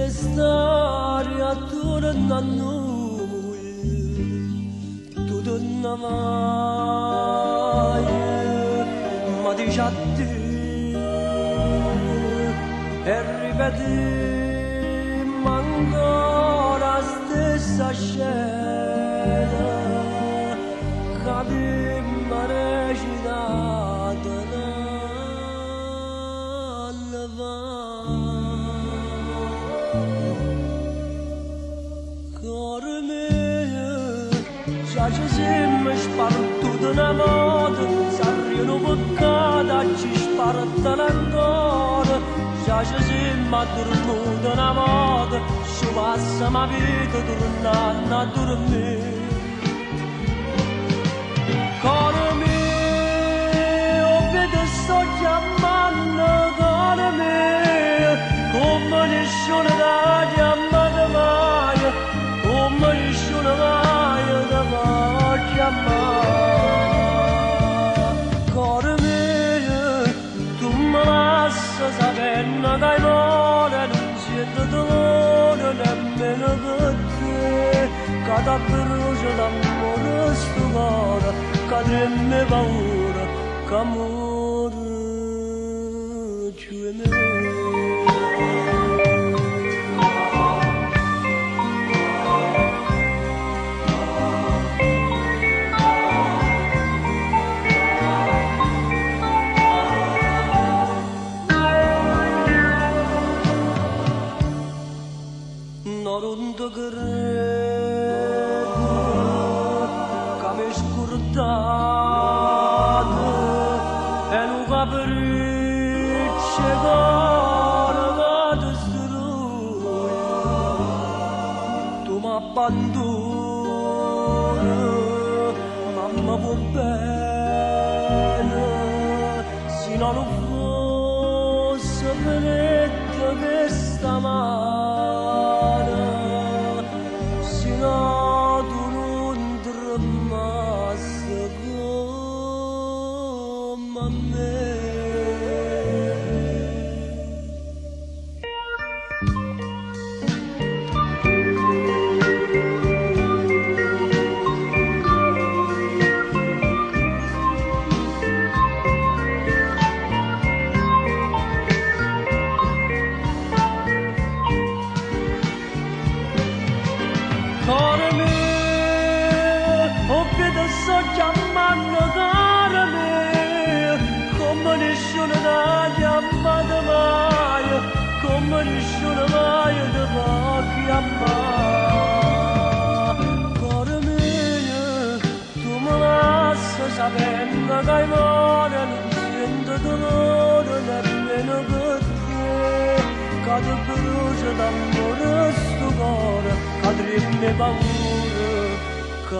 storia attorno a noi, tu torna mai, ma dici addio e ripetiamo ancora la stessa scena che abbiamo recitato l'anno fa. Caro mio, già ci siamo spartuti una volta, saremo peccati, ci spartano ancora. Già ci siamo addormentati una volta, ci passa la vita tornando a dormire. Caro mio, vedo sto chiamando, caro mio, come nessuno l'ha chiamato mai, come nessuno mai l'ha chiamato. Caro mio, tu mi lasci sapendo che hai amore, non sento dolore nemmeno per te, che ti brucia d'amore sto cuore, che treme paura, che amore c'è me. Non ti credo che mi scordate e non capriccio che ti distrugge. Tu mi abbandoni, ma mi può bene, se non fosse per te che stamane. Caro mio, oh vedo sto chiamando, caro mio, come nessuno l'ha chiamato mai, come nessuno mai ti può chiamare. Caro mio, tu mi lasci sapendo che hai amore, non sento dolore nemmeno per te, che ti brucia d'amore sto cuore, che treme paura, che